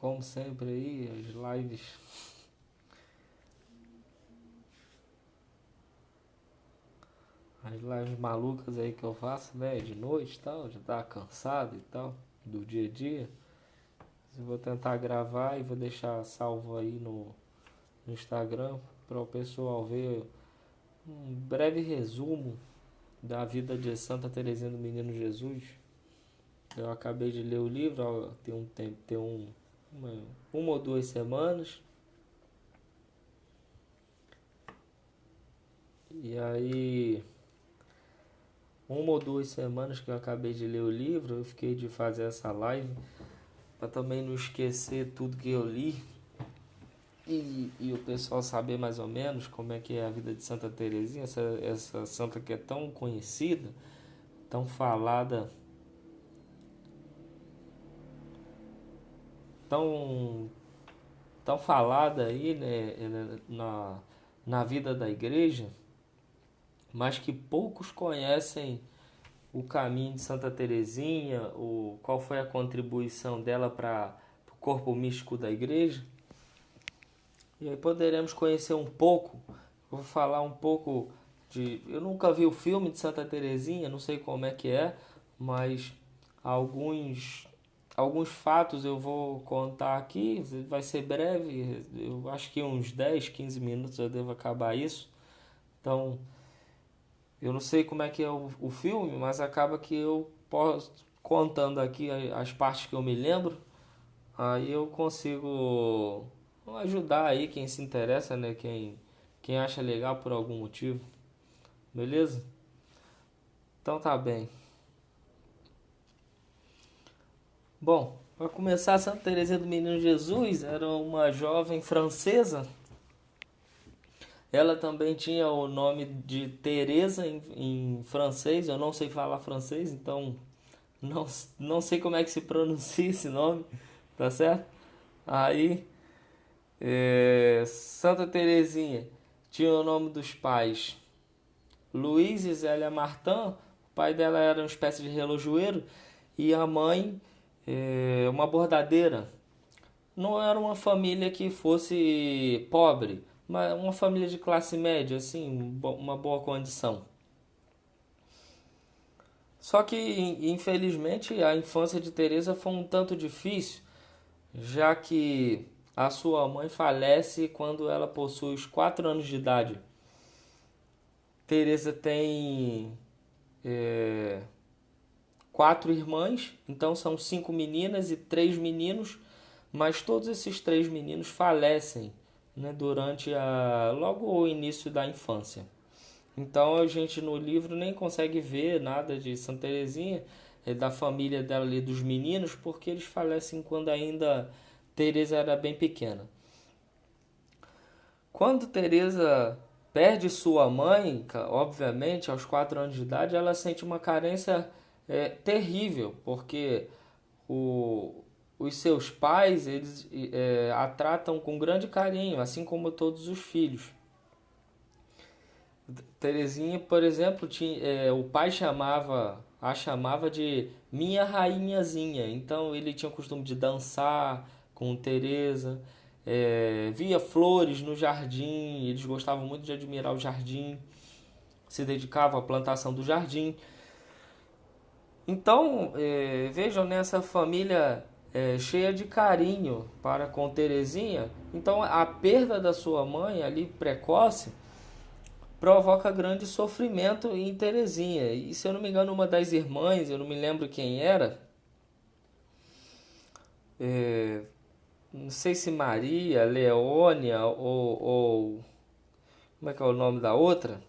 como sempre aí, as lives malucas aí que eu faço, né, de noite e tal, já tá cansado e tal, do dia a dia. Eu vou tentar gravar e vou deixar salvo aí no Instagram para o pessoal ver um breve resumo da vida de Santa Teresinha do Menino Jesus. Eu acabei de ler o livro, tem um tempo, uma ou duas semanas. E aí, uma ou duas semanas que eu acabei de ler o livro, eu fiquei de fazer essa live para também não esquecer tudo que eu li e o pessoal saber mais ou menos como é que é a vida de Santa Teresinha, essa santa que é tão conhecida, tão falada, tão, tão falada aí, né, na vida da igreja, mas que poucos conhecem o caminho de Santa Teresinha, qual foi a contribuição dela para o corpo místico da igreja. E aí poderemos conhecer um pouco, vou falar um pouco de... Eu nunca vi o filme de Santa Teresinha, não sei como é que é, mas alguns, alguns fatos eu vou contar aqui, vai ser breve, eu acho que uns 10, 15 minutos eu devo acabar isso. Então, eu não sei como é que é o filme, mas acaba que eu posso, contando aqui as partes que eu me lembro, aí eu consigo ajudar aí quem se interessa, né? Quem acha legal por algum motivo. Beleza? Então tá bem. Bom, para começar, Santa Teresinha do Menino Jesus era uma jovem francesa. Ela também tinha o nome de Teresa em francês. Eu não sei falar francês, então não, não sei como é que se pronuncia esse nome, tá certo? Aí, Santa Teresinha tinha o nome dos pais Luiz e Zélia Martin. O pai dela era uma espécie de relojoeiro e a mãe uma bordadeira. Não era uma família que fosse pobre, mas uma família de classe média, assim, uma boa condição. Só que, infelizmente, a infância de Teresa foi um tanto difícil, já que a sua mãe falece quando ela possui os 4 anos de idade. Teresa tem é, 4 irmãs, então são 5 meninas e 3 meninos, mas todos esses 3 meninos falecem, né, durante logo o início da infância. Então a gente no livro nem consegue ver nada de Santa Teresinha, da família dela ali, dos meninos, porque eles falecem quando ainda Teresa era bem pequena. Quando Teresa perde sua mãe, obviamente, aos 4 anos de idade, ela sente uma carência terrível, porque o, os seus pais eles a tratam com grande carinho, assim como todos os filhos. Terezinha, por exemplo, o pai a chamava de minha rainhazinha. Então ele tinha o costume de dançar com Teresa, via flores no jardim. Eles gostavam muito de admirar o jardim, se dedicavam à plantação do jardim. Então vejam nessa família cheia de carinho para com Terezinha. Então a perda da sua mãe ali precoce provoca grande sofrimento em Terezinha. E se eu não me engano, uma das irmãs, eu não me lembro quem era, é, não sei se Maria, Leônia ou. Como é que é o nome da outra?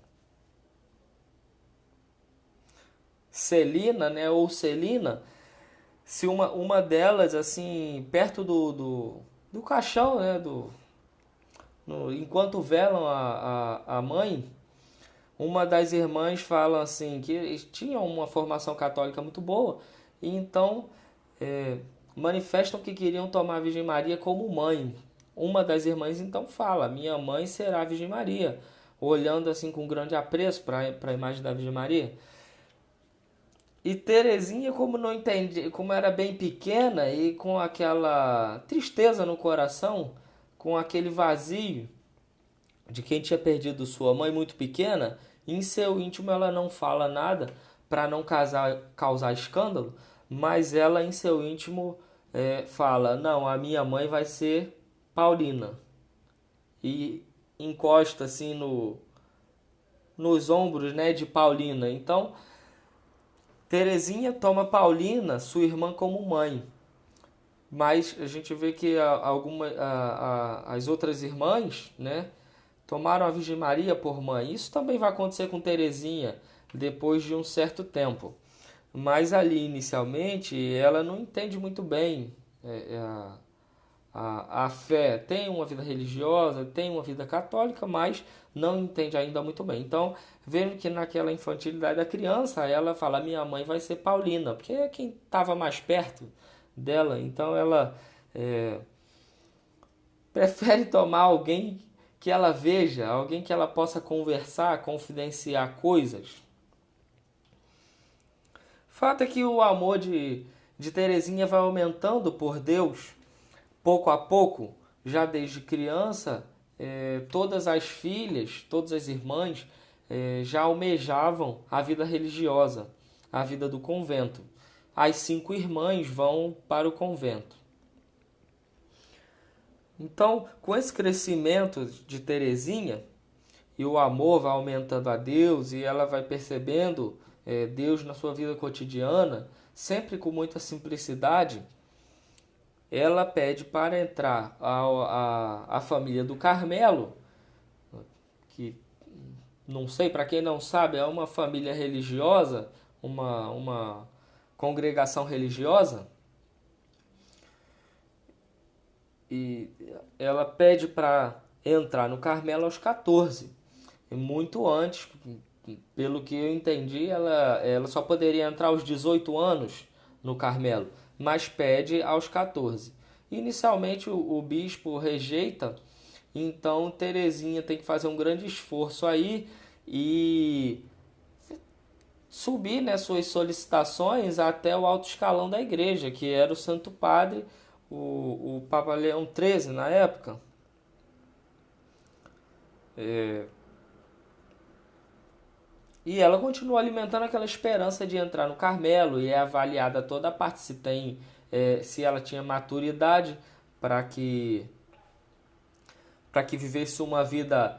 Celina, né? Ou Celina. Se uma delas, assim, perto do caixão, né? Enquanto velam a mãe, uma das irmãs fala assim que eles tinham uma formação católica muito boa e então é, manifestam que queriam tomar a Virgem Maria como mãe. Uma das irmãs então fala: minha mãe será a Virgem Maria, olhando assim com grande apreço para a imagem da Virgem Maria. E Terezinha, como não entendi, como era bem pequena e com aquela tristeza no coração, com aquele vazio de quem tinha perdido sua mãe muito pequena, em seu íntimo ela não fala nada para não causar escândalo, mas ela em seu íntimo fala: não, a minha mãe vai ser Paulina. E encosta assim nos ombros, né, de Paulina. Então, Terezinha toma Paulina, sua irmã, como mãe. Mas a gente vê que as outras irmãs, né, tomaram a Virgem Maria por mãe. Isso também vai acontecer com Terezinha depois de um certo tempo. Mas ali, inicialmente, ela não entende muito bem a fé. Tem uma vida religiosa, tem uma vida católica, mas não entende ainda muito bem. Então, vendo que naquela infantilidade da criança, ela fala: minha mãe vai ser Paulina, porque é quem estava mais perto dela. Então, ela prefere tomar alguém que ela veja, alguém que ela possa conversar, confidenciar coisas. Fato é que o amor de Terezinha vai aumentando por Deus, pouco a pouco, já desde criança. Todas as filhas, todas as irmãs já almejavam a vida religiosa, a vida do convento. As 5 irmãs vão para o convento. Então, com esse crescimento de Terezinha, e o amor vai aumentando a Deus, e ela vai percebendo Deus na sua vida cotidiana, sempre com muita simplicidade, ela pede para entrar a família do Carmelo, que, não sei, para quem não sabe, é uma família religiosa, uma congregação religiosa, e ela pede para entrar no Carmelo aos 14. E muito antes, pelo que eu entendi, ela só poderia entrar aos 18 anos no Carmelo, mas pede aos 14. Inicialmente o bispo rejeita, então Terezinha tem que fazer um grande esforço aí e subir, né, suas solicitações até o alto escalão da igreja, que era o Santo Padre, o Papa Leão XIII na época. E ela continua alimentando aquela esperança de entrar no Carmelo, e é avaliada toda a parte se ela tinha maturidade para que vivesse uma vida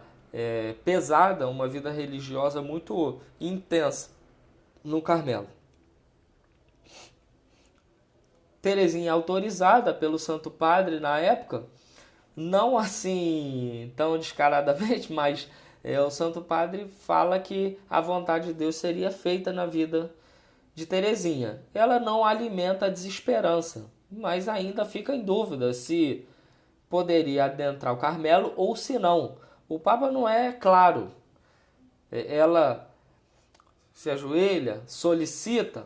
pesada, uma vida religiosa muito intensa no Carmelo. Terezinha, autorizada pelo Santo Padre na época, não assim tão descaradamente, mas o Santo Padre fala que a vontade de Deus seria feita na vida de Terezinha. Ela não alimenta a desesperança, mas ainda fica em dúvida se poderia adentrar o Carmelo ou se não. O Papa não é claro. Ela se ajoelha, solicita,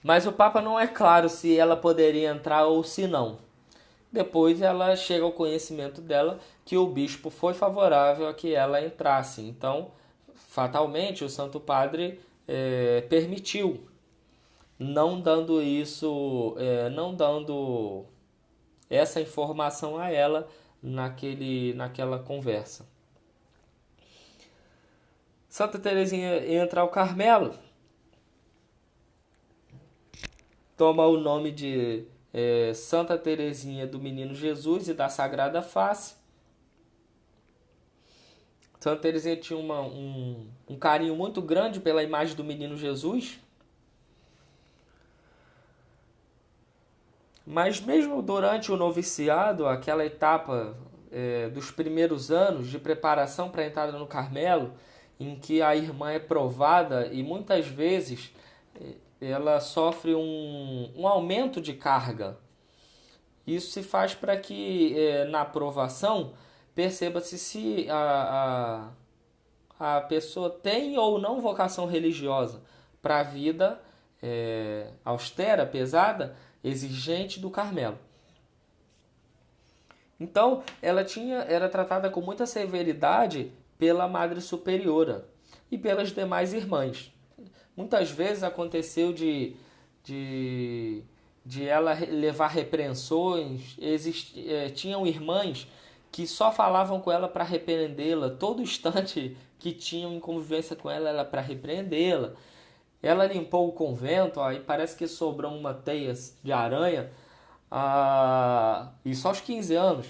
mas o Papa não é claro se ela poderia entrar ou se não. Depois ela chega ao conhecimento dela que o bispo foi favorável a que ela entrasse. Então, fatalmente, o Santo Padre permitiu, não dando não dando essa informação a ela naquela conversa. Santa Terezinha entra ao Carmelo, toma o nome de Santa Terezinha do Menino Jesus e da Sagrada Face. Santa Terezinha tinha um carinho muito grande pela imagem do Menino Jesus. Mas mesmo durante o noviciado, aquela etapa dos primeiros anos de preparação para a entrada no Carmelo, em que a irmã é provada e muitas vezes ela sofre um aumento de carga. Isso se faz para que na aprovação perceba-se se a pessoa tem ou não vocação religiosa para a vida austera, pesada, exigente do Carmelo. Então, ela era tratada com muita severidade pela Madre Superiora e pelas demais irmãs. Muitas vezes aconteceu de, de ela levar repreensões. Tinham irmãs que só falavam com ela para repreendê-la. Todo instante que tinham em convivência com ela era para repreendê-la. Ela limpou o convento, aí parece que sobrou uma teia de aranha, isso aos 15 anos.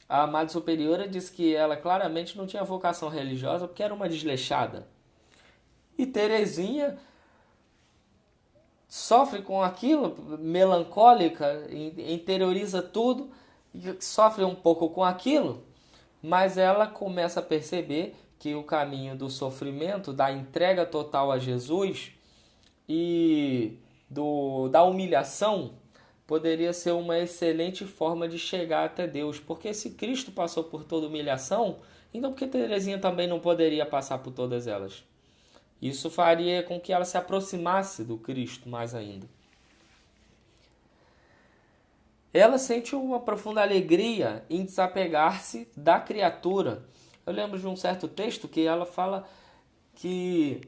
A Madre Superiora disse que ela claramente não tinha vocação religiosa porque era uma desleixada. E Teresinha sofre com aquilo, melancólica, interioriza tudo, sofre um pouco com aquilo, mas ela começa a perceber que o caminho do sofrimento, da entrega total a Jesus e da humilhação poderia ser uma excelente forma de chegar até Deus. Porque se Cristo passou por toda humilhação, então por que Teresinha também não poderia passar por todas elas? Isso faria com que ela se aproximasse do Cristo mais ainda. Ela sente uma profunda alegria em desapegar-se da criatura. Eu lembro de um certo texto que ela fala que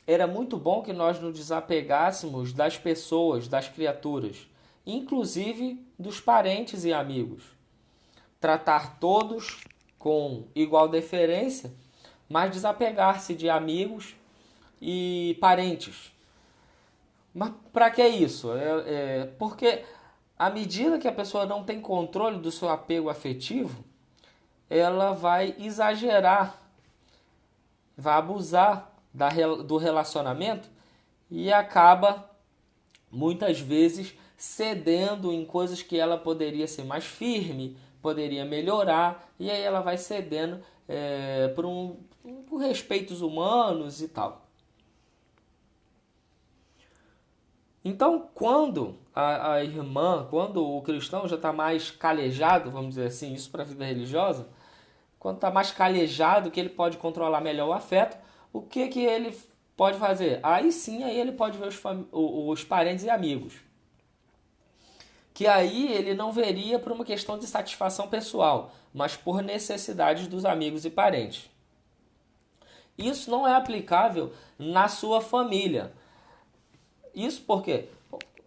era muito bom que nós nos desapegássemos das pessoas, das criaturas, inclusive dos parentes e amigos. Tratar todos com igual deferência, mas desapegar-se de amigos e parentes. Mas para que isso? Porque à medida que a pessoa não tem controle do seu apego afetivo, ela vai exagerar, vai abusar do relacionamento e acaba, muitas vezes, cedendo em coisas que ela poderia ser mais firme, poderia melhorar, e aí ela vai cedendo por respeitos humanos e tal. Então, quando a irmã, quando o cristão já está mais calejado, vamos dizer assim, isso para a vida religiosa, quando está mais calejado, que ele pode controlar melhor o afeto, o que ele pode fazer? Aí sim, aí ele pode ver os parentes e amigos. Que aí ele não veria por uma questão de satisfação pessoal, mas por necessidades dos amigos e parentes. Isso não é aplicável na sua família. Isso porque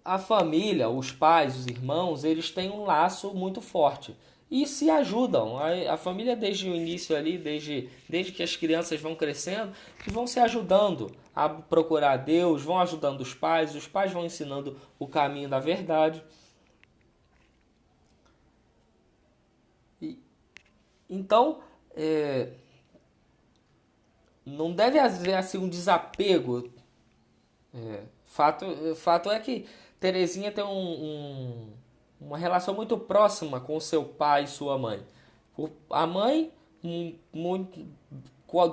a família, os pais, os irmãos, eles têm um laço muito forte e se ajudam. A família desde o início ali, desde que as crianças vão crescendo, vão se ajudando a procurar Deus, vão ajudando os pais vão ensinando o caminho da verdade. Então, não deve haver assim, um desapego. Fato é que Teresinha tem uma relação muito próxima com seu pai e sua mãe. A mãe,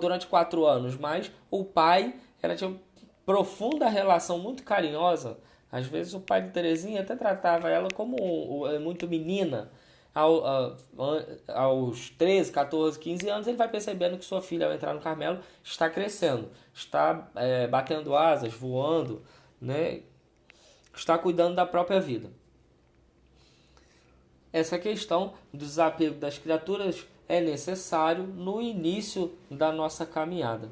durante 4 anos, mas o pai, ela tinha uma profunda relação, muito carinhosa. Às vezes o pai de Teresinha até tratava ela como muito menina. Aos 13, 14, 15 anos, ele vai percebendo que sua filha, ao entrar no Carmelo, está crescendo, está batendo asas, voando, né? Está cuidando da própria vida. Essa questão do desapego das criaturas é necessário no início da nossa caminhada.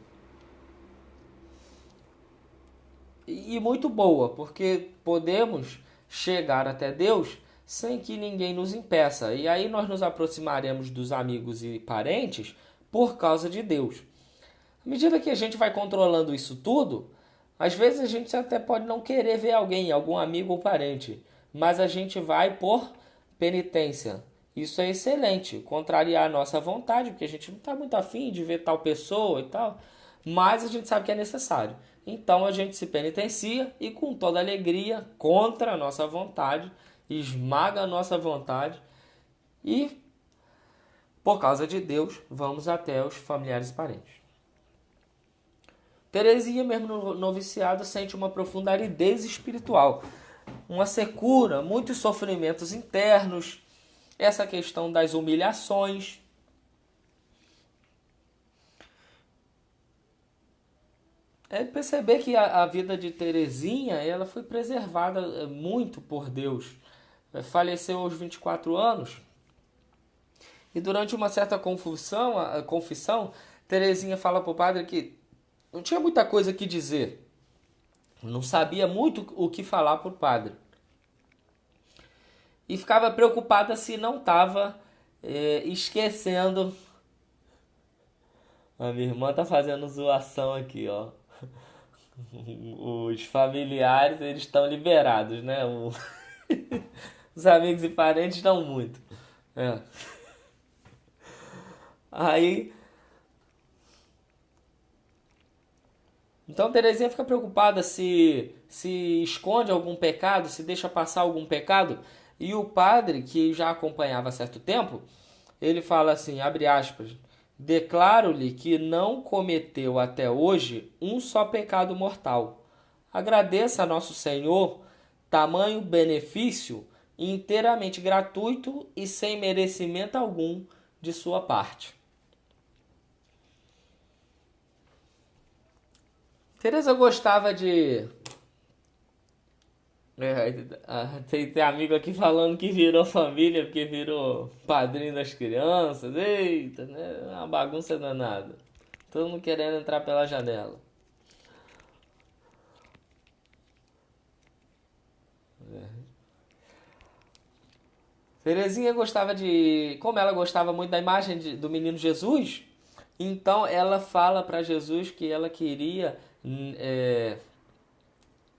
E muito boa, porque podemos chegar até Deus sem que ninguém nos impeça. E aí nós nos aproximaremos dos amigos e parentes por causa de Deus. À medida que a gente vai controlando isso tudo, às vezes a gente até pode não querer ver alguém, algum amigo ou parente, mas a gente vai por penitência. Isso é excelente, contrariar a nossa vontade, porque a gente não está muito afim de ver tal pessoa e tal, mas a gente sabe que é necessário. Então a gente se penitencia e com toda alegria, contra a nossa vontade, esmaga a nossa vontade e, por causa de Deus, vamos até os familiares e parentes. Teresinha, mesmo no noviciado, sente uma profunda aridez espiritual, uma secura, muitos sofrimentos internos, essa questão das humilhações. É perceber que a vida de Teresinha ela foi preservada muito por Deus. Faleceu aos 24 anos e durante uma certa confissão, Teresinha fala para o padre que não tinha muita coisa que dizer. Não sabia muito o que falar para o padre. E ficava preocupada se não estava esquecendo. A minha irmã tá fazendo zoação aqui, ó. Os familiares, eles estão liberados, né? Os amigos e parentes não muito. É. Aí, então Terezinha fica preocupada se esconde algum pecado, se deixa passar algum pecado. E o padre, que já acompanhava há certo tempo, ele fala assim, abre aspas, declaro-lhe que não cometeu até hoje um só pecado mortal. Agradeça a nosso Senhor tamanho benefício inteiramente gratuito e sem merecimento algum de sua parte. Teresa gostava de. Tem amigo aqui falando que virou família porque virou padrinho das crianças. Eita, né? Uma bagunça danada. Todo mundo querendo entrar pela janela. Terezinha gostava de. Como ela gostava muito da imagem do menino Jesus, então ela fala para Jesus que ela queria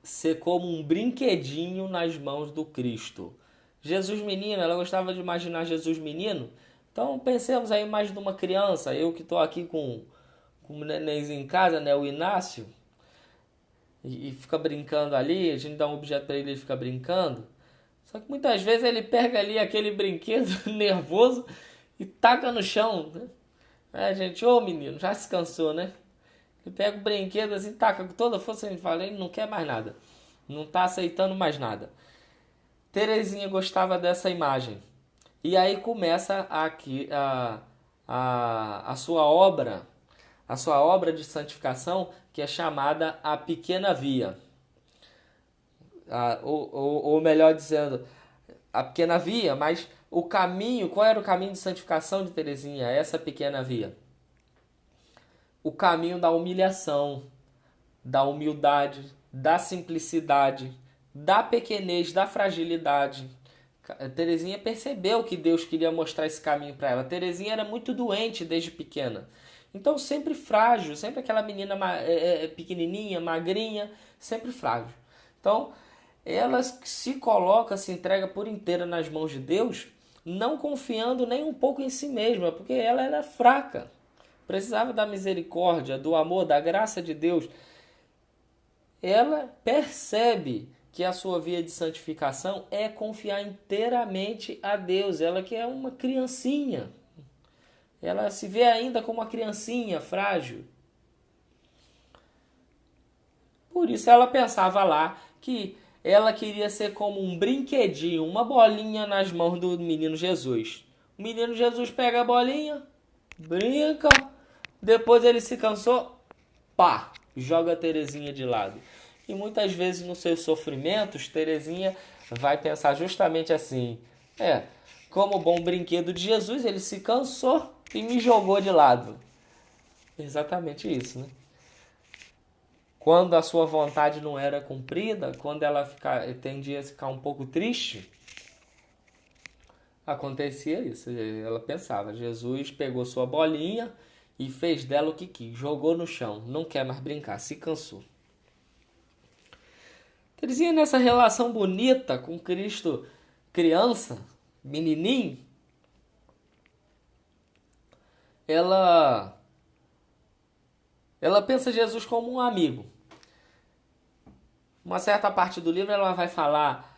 ser como um brinquedinho nas mãos do Cristo. Jesus menino, ela gostava de imaginar Jesus menino. Então pensemos aí mais de uma criança. Eu que estou aqui com o nenenzinho em casa, né, o Inácio, e fica brincando ali, a gente dá um objeto para ele, ele fica brincando. Só que muitas vezes ele pega ali aquele brinquedo nervoso e taca no chão, né? É, gente, ô menino, já se cansou, né? Ele pega o brinquedo assim, taca com toda a força, a gente fala, ele não quer mais nada. Não tá aceitando mais nada. Terezinha gostava dessa imagem. E aí começa aqui a sua obra de santificação, que é chamada a Pequena Via. Ou melhor dizendo, a Pequena Via, mas o caminho, qual era o caminho de santificação de Terezinha? Essa Pequena Via. O caminho da humilhação, da humildade, da simplicidade, da pequenez, da fragilidade. Terezinha percebeu que Deus queria mostrar esse caminho para ela. Terezinha era muito doente desde pequena. Então sempre frágil, sempre aquela menina pequenininha, magrinha, sempre frágil. Então ela se coloca, se entrega por inteira nas mãos de Deus, não confiando nem um pouco em si mesma, porque ela era fraca. Precisava da misericórdia, do amor, da graça de Deus. Ela percebe que a sua via de santificação é confiar inteiramente a Deus. Ela que é uma criancinha. Ela se vê ainda como uma criancinha frágil. Por isso ela pensava lá que ela queria ser como um brinquedinho, uma bolinha nas mãos do menino Jesus. O menino Jesus pega a bolinha, brinca, depois ele se cansou, pá, joga a Terezinha de lado. E muitas vezes nos seus sofrimentos, Terezinha vai pensar justamente assim: como bom brinquedo de Jesus, ele se cansou e me jogou de lado. Exatamente isso, né? Quando a sua vontade não era cumprida, quando ela tendia a ficar um pouco triste, acontecia isso. Ela pensava, Jesus pegou sua bolinha e fez dela o que quis, jogou no chão, não quer mais brincar, se cansou. Terezinha, nessa relação bonita com Cristo criança, menininho, ela pensa Jesus como um amigo. Uma certa parte do livro ela vai falar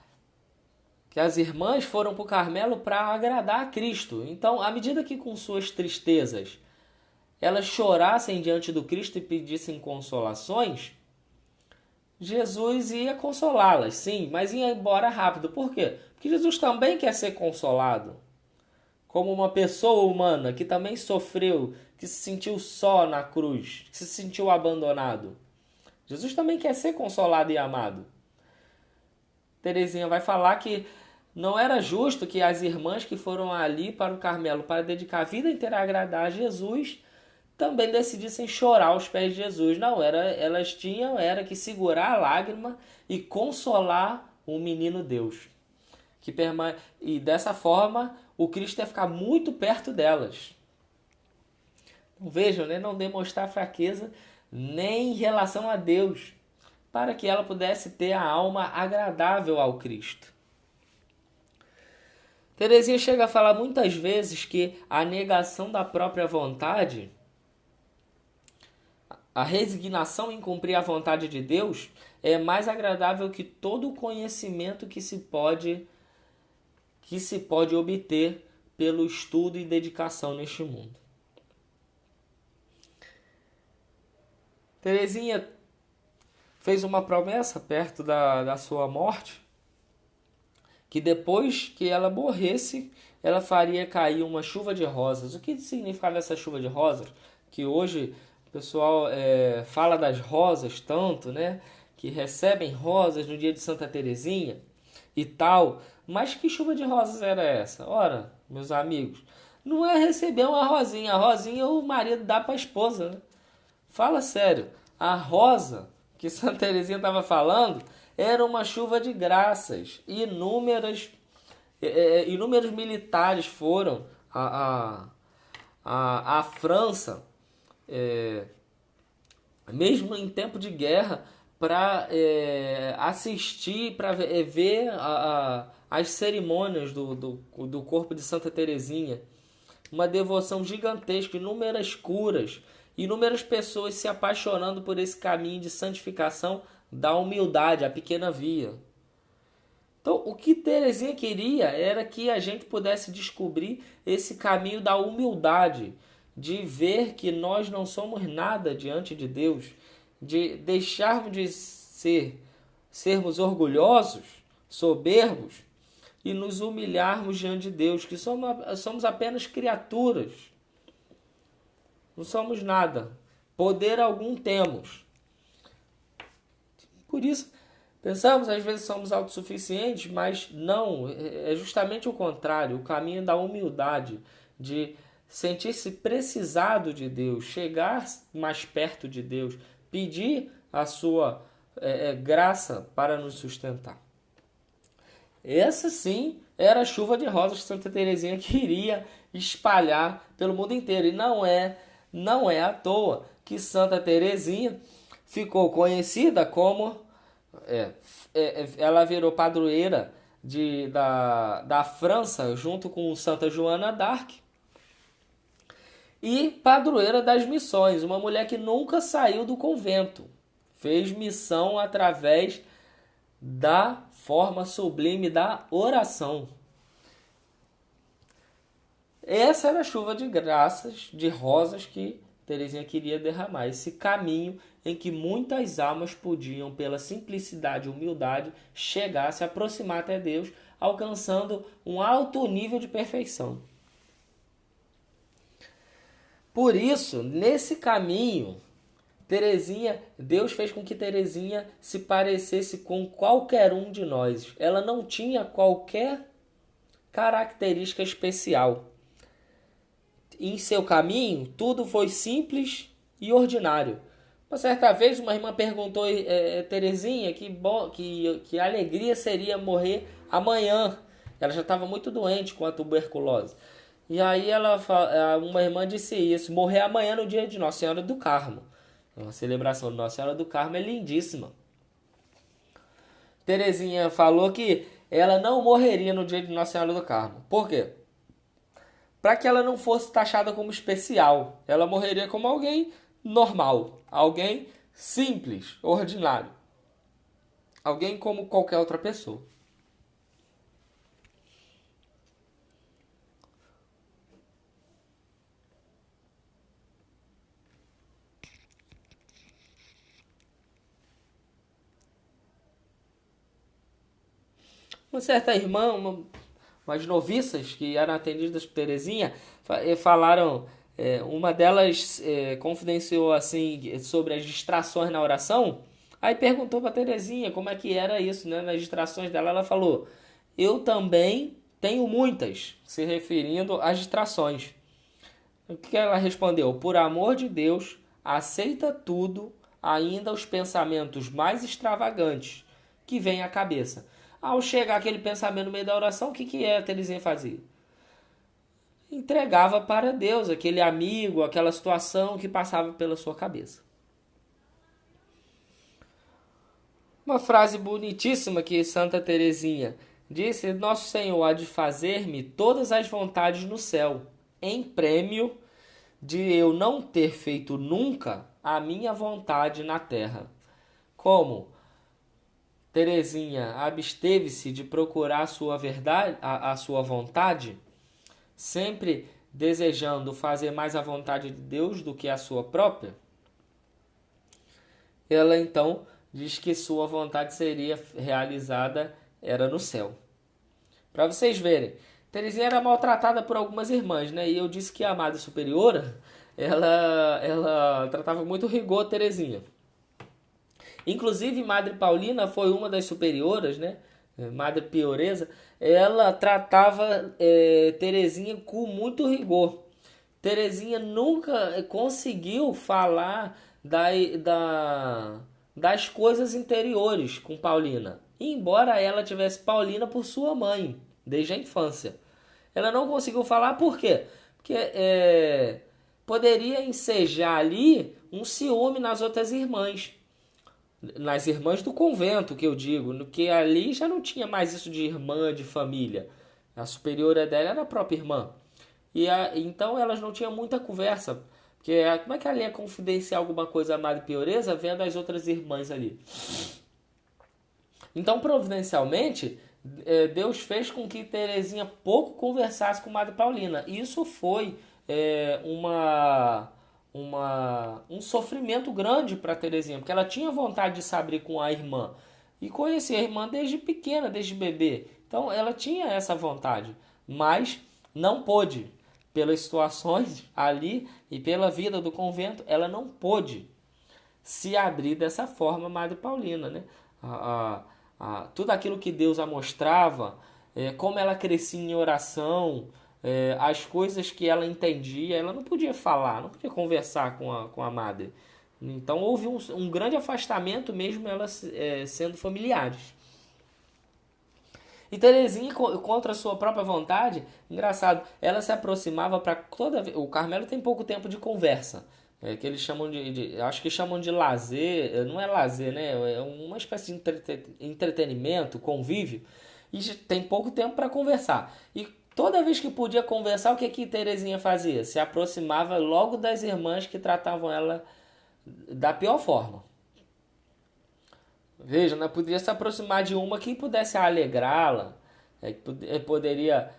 que as irmãs foram para o Carmelo para agradar a Cristo. Então, à medida que com suas tristezas elas chorassem diante do Cristo e pedissem consolações, Jesus ia consolá-las, sim, mas ia embora rápido. Por quê? Porque Jesus também quer ser consolado. Como uma pessoa humana que também sofreu, que se sentiu só na cruz, que se sentiu abandonado. Jesus também quer ser consolado e amado. Terezinha vai falar que não era justo que as irmãs que foram ali para o Carmelo para dedicar a vida inteira a agradar a Jesus também decidissem chorar aos pés de Jesus. Não, elas tinham que segurar a lágrima e consolar o menino Deus. E dessa forma, o Cristo ia ficar muito perto delas. Então, vejam, né? Não demonstrar fraqueza nem em relação a Deus, para que ela pudesse ter a alma agradável ao Cristo. Teresinha chega a falar muitas vezes que a negação da própria vontade, a resignação em cumprir a vontade de Deus, é mais agradável que todo o conhecimento que se pode obter pelo estudo e dedicação neste mundo. Teresinha fez uma promessa perto da sua morte, que depois que ela morresse, ela faria cair uma chuva de rosas. O que significava essa chuva de rosas? Que hoje o pessoal fala das rosas tanto, né? Que recebem rosas no dia de Santa Teresinha e tal. Mas que chuva de rosas era essa? Ora, meus amigos, não é receber uma rosinha. A rosinha o marido dá para a esposa, né? Fala sério. A rosa que Santa Teresinha estava falando era uma chuva de graças. Inúmeros militares foram à França, mesmo em tempo de guerra, para assistir, para ver as cerimônias do corpo de Santa Teresinha. Uma devoção gigantesca, inúmeras curas, inúmeras pessoas se apaixonando por esse caminho de santificação da humildade, a pequena via. Então, o que Teresinha queria era que a gente pudesse descobrir esse caminho da humildade, de ver que nós não somos nada diante de Deus, de deixarmos de sermos orgulhosos, soberbos, e nos humilharmos diante de Deus, que somos apenas criaturas. Não somos nada. Poder algum temos. Por isso, pensamos, às vezes somos autossuficientes, mas não, é justamente o contrário, o caminho da humildade, de sentir-se precisado de Deus, chegar mais perto de Deus, pedir a sua graça para nos sustentar. Essa sim era a chuva de rosas que Santa Teresinha queria espalhar pelo mundo inteiro. E não é à toa que Santa Teresinha ficou conhecida como... ela virou padroeira da França junto com Santa Joana d'Arc e padroeira das missões, uma mulher que nunca saiu do convento, fez missão através da forma sublime da oração. Essa era a chuva de graças, de rosas que Teresinha queria derramar, esse caminho em que muitas almas podiam, pela simplicidade e humildade, chegar, se aproximar até Deus, alcançando um alto nível de perfeição. Por isso, nesse caminho, Deus fez com que Teresinha se parecesse com qualquer um de nós. Ela não tinha qualquer característica especial. Em seu caminho, tudo foi simples e ordinário. Uma certa vez, uma irmã perguntou a Teresinha que alegria seria morrer amanhã. Ela já estava muito doente com a tuberculose. E aí uma irmã disse isso, morrer amanhã no dia de Nossa Senhora do Carmo. A celebração de Nossa Senhora do Carmo é lindíssima. Teresinha falou que ela não morreria no dia de Nossa Senhora do Carmo. Por quê? Para que ela não fosse taxada como especial. Ela morreria como alguém normal, alguém simples, ordinário. Alguém como qualquer outra pessoa. Uma certa irmã, umas noviças que eram atendidas por Teresinha, falaram, uma delas confidenciou assim sobre as distrações na oração, aí perguntou para Teresinha como é que era isso, né, nas distrações dela. Ela falou, eu também tenho muitas, se referindo às distrações. O que ela respondeu? Por amor de Deus, aceita tudo, ainda os pensamentos mais extravagantes que vêm à cabeça. Ao chegar aquele pensamento no meio da oração, o que a Teresinha fazia? Entregava para Deus aquele amigo, aquela situação que passava pela sua cabeça. Uma frase bonitíssima que Santa Teresinha disse: Nosso Senhor há de fazer-me todas as vontades no céu, em prêmio de eu não ter feito nunca a minha vontade na terra. Como Teresinha absteve-se de procurar a sua verdade, a sua vontade, sempre desejando fazer mais a vontade de Deus do que a sua própria, ela então diz que sua vontade seria realizada era no céu. Para vocês verem, Teresinha era maltratada por algumas irmãs, né? E eu disse que a Madre Superiora, ela tratava muito rigor Teresinha. Inclusive, Madre Paulina foi uma das superioras, né? Madre Pioresa, ela tratava Teresinha com muito rigor. Teresinha nunca conseguiu falar das coisas interiores com Paulina, embora ela tivesse Paulina por sua mãe, desde a infância. Ela não conseguiu falar por quê? Porque poderia ensejar ali um ciúme nas outras irmãs. Nas irmãs do convento, que eu digo, que ali já não tinha mais isso de irmã, de família. A superiora dela era a própria irmã. Então elas não tinham muita conversa. Porque como é que ela ia confidenciar alguma coisa à Madre Pioresa vendo as outras irmãs ali? Então, providencialmente, Deus fez com que Teresinha pouco conversasse com Madre Paulina. Isso foi um sofrimento grande para Teresinha, porque ela tinha vontade de se abrir com a irmã. E conhecia a irmã desde pequena, desde bebê. Então, ela tinha essa vontade, mas não pôde. Pelas situações ali e pela vida do convento, ela não pôde se abrir dessa forma, Madre Paulina, né? Tudo aquilo que Deus a mostrava, como ela crescia em oração, as coisas que ela entendia, ela não podia falar, não podia conversar com a Madre. Então houve um grande afastamento, mesmo elas sendo familiares. E Teresinha, contra a sua própria vontade, engraçado, ela se aproximava para toda vez. O Carmelo tem pouco tempo de conversa, que eles chamam acho que chamam de lazer, não é lazer, né? É uma espécie de entretenimento, convívio, e tem pouco tempo para conversar. E toda vez que podia conversar, o que Teresinha fazia? Se aproximava logo das irmãs que tratavam ela da pior forma. Veja, né? Poderia se aproximar de uma que pudesse alegrá-la, que poderia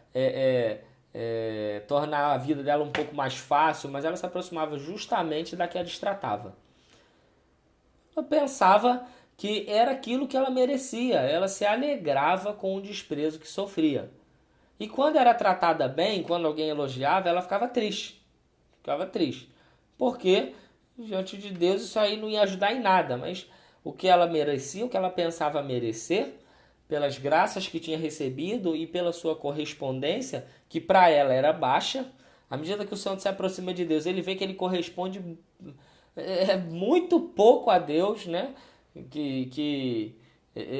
tornar a vida dela um pouco mais fácil, mas ela se aproximava justamente da que a destratava. Eu pensava que era aquilo que ela merecia, ela se alegrava com o desprezo que sofria. E quando era tratada bem, quando alguém elogiava, ela ficava triste. Ficava triste. Porque, diante de Deus, isso aí não ia ajudar em nada, mas o que ela merecia, o que ela pensava merecer, pelas graças que tinha recebido e pela sua correspondência, que para ela era baixa. À medida que o santo se aproxima de Deus, ele vê que ele corresponde muito pouco a Deus, né?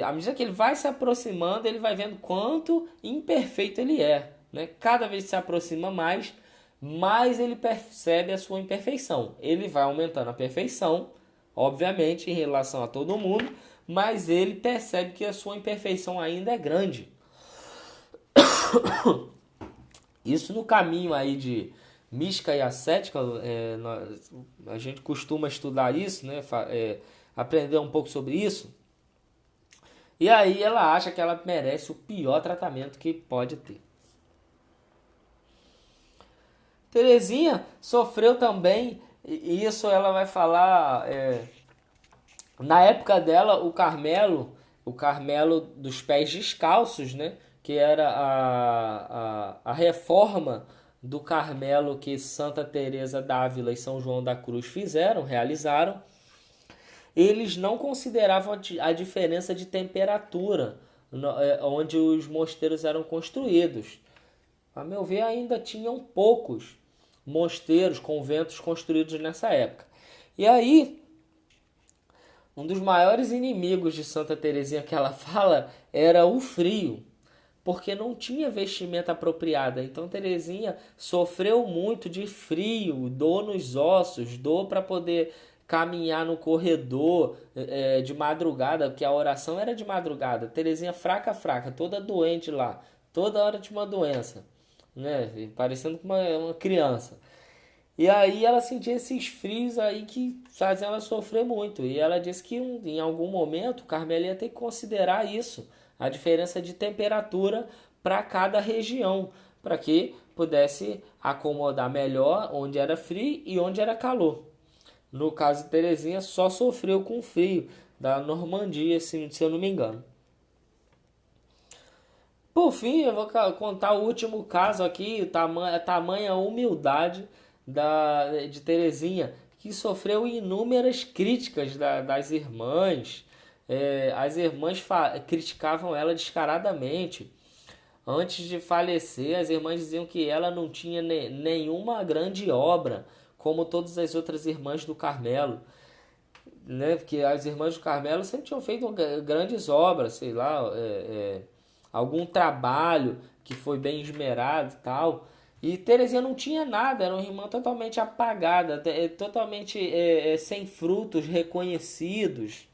À medida que ele vai se aproximando, ele vai vendo quanto imperfeito ele é, né? Cada vez que se aproxima mais ele percebe a sua imperfeição. Ele vai aumentando a perfeição, obviamente, em relação a todo mundo, mas ele percebe que a sua imperfeição ainda é grande. Isso no caminho aí de mística e ascética, a gente costuma estudar isso, né? Aprender um pouco sobre isso. E aí ela acha que ela merece o pior tratamento que pode ter. Teresinha sofreu também, e isso ela vai falar, na época dela, o Carmelo dos pés descalços, né? Que era a reforma do Carmelo que Santa Teresa d'Ávila e São João da Cruz realizaram. Eles não consideravam a diferença de temperatura onde os mosteiros eram construídos. A meu ver, ainda tinham poucos mosteiros, conventos construídos nessa época. E aí, um dos maiores inimigos de Santa Teresinha que ela fala era o frio, porque não tinha vestimenta apropriada. Então Teresinha sofreu muito de frio, dor nos ossos, dor para poder caminhar no corredor de madrugada, porque a oração era de madrugada. Teresinha fraca, toda doente lá, toda hora tinha uma doença, né? Parecendo com uma criança. E aí ela sentia esses frios aí que faziam ela sofrer muito. E ela disse que em algum momento o Carmelo ia ter que considerar isso, a diferença de temperatura para cada região, para que pudesse acomodar melhor onde era frio e onde era calor. No caso de Teresinha, só sofreu com o frio da Normandia, se eu não me engano. Por fim, eu vou contar o último caso aqui, a tamanha humildade de Teresinha, que sofreu inúmeras críticas das irmãs. As irmãs criticavam ela descaradamente. Antes de falecer, as irmãs diziam que ela não tinha nenhuma grande obra, como todas as outras irmãs do Carmelo, né? Porque as irmãs do Carmelo sempre tinham feito grandes obras, sei lá, algum trabalho que foi bem esmerado e tal. E Teresinha não tinha nada, era uma irmã totalmente apagada, totalmente sem frutos reconhecidos.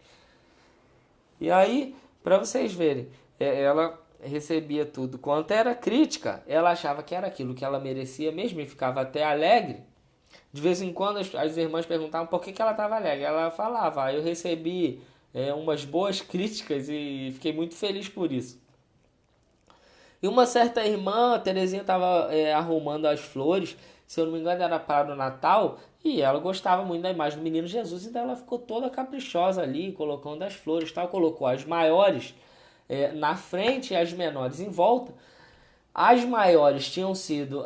E aí, para vocês verem, ela recebia tudo quanto era crítica, ela achava que era aquilo que ela merecia mesmo e ficava até alegre. De vez em quando as irmãs perguntavam por que ela estava alegre. Ela falava, eu recebi umas boas críticas e fiquei muito feliz por isso. E uma certa irmã, a Teresinha, estava arrumando as flores, se eu não me engano era para o Natal, e ela gostava muito da imagem do menino Jesus, então ela ficou toda caprichosa ali, colocando as flores, tal, colocou as maiores na frente e as menores em volta. As maiores tinham sido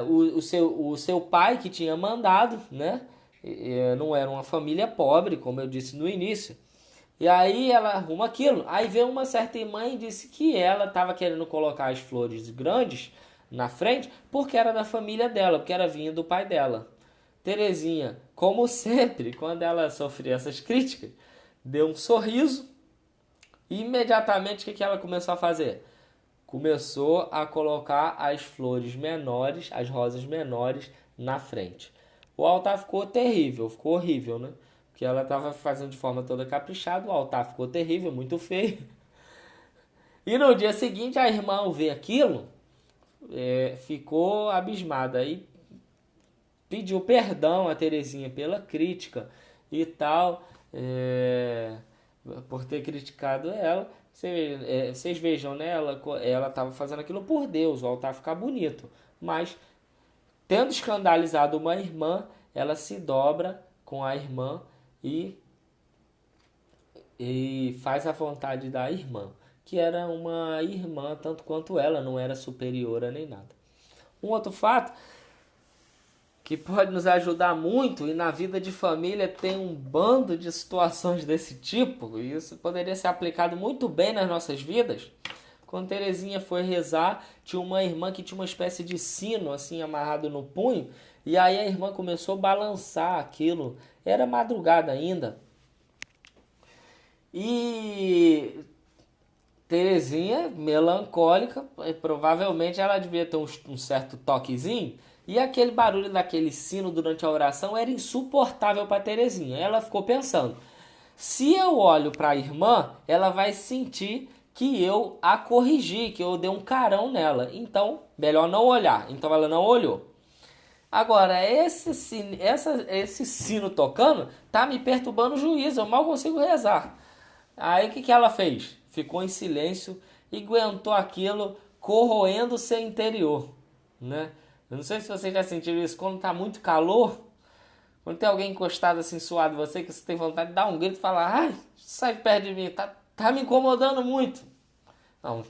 o seu pai que tinha mandado, né? Não era uma família pobre, como eu disse no início. E aí ela arruma aquilo. Aí veio uma certa irmã e disse que ela estava querendo colocar as flores grandes na frente porque era da família dela, porque era vinha do pai dela. Teresinha, como sempre, quando ela sofria essas críticas, deu um sorriso e imediatamente o que ela começou a fazer? Começou a colocar as flores menores, as rosas menores, na frente. O altar ficou terrível, ficou horrível, né? Porque ela estava fazendo de forma toda caprichada, o altar ficou terrível, muito feio. E no dia seguinte a irmã, ao ver aquilo, ficou abismada e pediu perdão a Teresinha pela crítica e tal, por ter criticado ela. Vocês vejam, né? Ela estava fazendo aquilo por Deus, o altar ficar bonito. Mas, tendo escandalizado uma irmã, ela se dobra com a irmã e faz a vontade da irmã, que era uma irmã tanto quanto ela, não era superiora nem nada. Um outro fato que pode nos ajudar muito, e na vida de família tem um bando de situações desse tipo, e isso poderia ser aplicado muito bem nas nossas vidas. Quando Teresinha foi rezar, tinha uma irmã que tinha uma espécie de sino assim amarrado no punho, e aí a irmã começou a balançar aquilo. Era madrugada ainda. E Teresinha, melancólica, provavelmente ela devia ter um certo toquezinho, e aquele barulho daquele sino durante a oração era insuportável para Teresinha. Ela ficou pensando, se eu olho para a irmã, ela vai sentir que eu a corrigi, que eu dei um carão nela. Então, melhor não olhar. Então ela não olhou. Agora, esse sino tocando tá me perturbando o juízo, eu mal consigo rezar. Aí o que ela fez? Ficou em silêncio e aguentou aquilo corroendo o seu interior, né? Eu não sei se vocês já sentiram isso, quando tá muito calor, quando tem alguém encostado assim suado em você, que você tem vontade de dar um grito e falar, ai, sai de perto de mim, tá me incomodando muito. Não,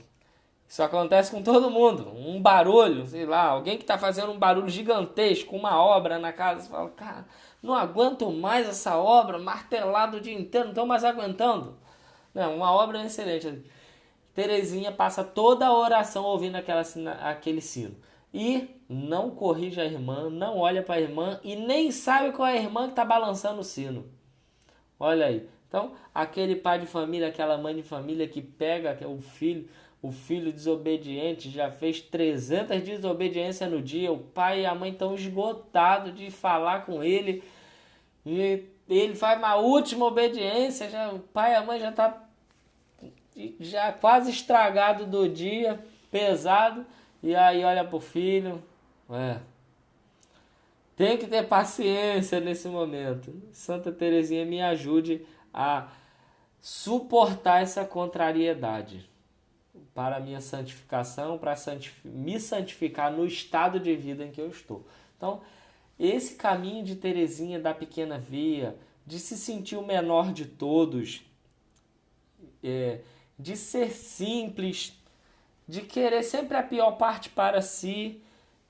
isso acontece com todo mundo. Um barulho, sei lá, alguém que tá fazendo um barulho gigantesco, uma obra na casa, você fala, cara, não aguento mais essa obra, martelado o dia inteiro, não tô mais aguentando. Não, uma obra excelente. Teresinha passa toda a oração ouvindo aquele sino. e não corrige a irmã, não olha para a irmã e nem sabe qual é a irmã que está balançando o sino. Olha aí. Então, aquele pai de família, aquela mãe de família que pega o filho desobediente, já fez 300 desobediências no dia, o pai e a mãe estão esgotados de falar com ele, e ele faz uma última obediência, já, o pai e a mãe já tá já quase estragado do dia, pesado, e aí olha pro filho, tem que ter paciência nesse momento. Santa Teresinha me ajude a suportar essa contrariedade para a minha santificação, para me santificar no estado de vida em que eu estou. Então, esse caminho de Teresinha da pequena via, de se sentir o menor de todos, de ser simples, de querer sempre a pior parte para si,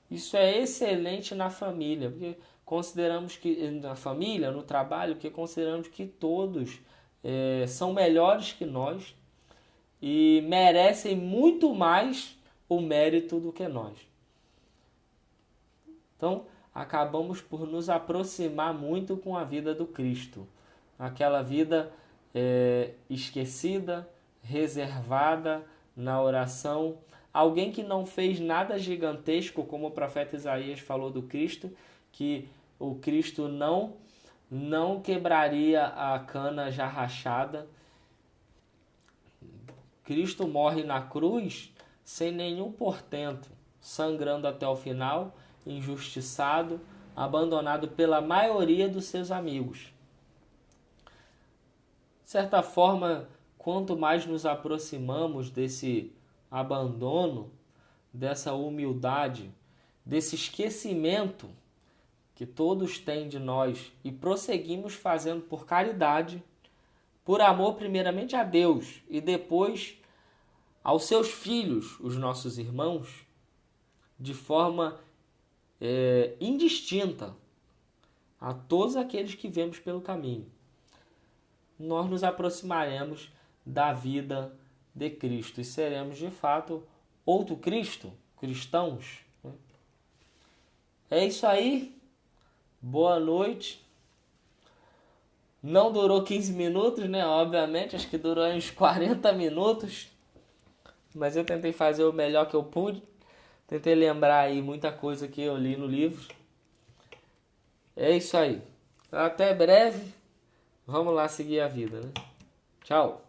isso é excelente na família, porque consideramos que na família, no trabalho, porque consideramos que todos são melhores que nós e merecem muito mais o mérito do que nós. Então, acabamos por nos aproximar muito com a vida do Cristo, aquela vida esquecida, reservada na oração, alguém que não fez nada gigantesco, como o profeta Isaías falou do Cristo, que o Cristo não quebraria a cana já rachada. Cristo morre na cruz sem nenhum portento, sangrando até o final, injustiçado, abandonado pela maioria dos seus amigos. De certa forma, quanto mais nos aproximamos desse abandono, dessa humildade, desse esquecimento que todos têm de nós e prosseguimos fazendo por caridade, por amor primeiramente a Deus e depois aos seus filhos, os nossos irmãos, de forma indistinta a todos aqueles que vemos pelo caminho, nós nos aproximaremos da vida de Cristo e seremos de fato outro Cristo, cristãos. É isso aí, boa noite. Não durou 15 minutos, né? Obviamente, acho que durou uns 40 minutos, mas eu tentei fazer o melhor que eu pude, tentei lembrar aí muita coisa que eu li no livro. É isso aí, até breve, vamos lá seguir a vida, né? Tchau!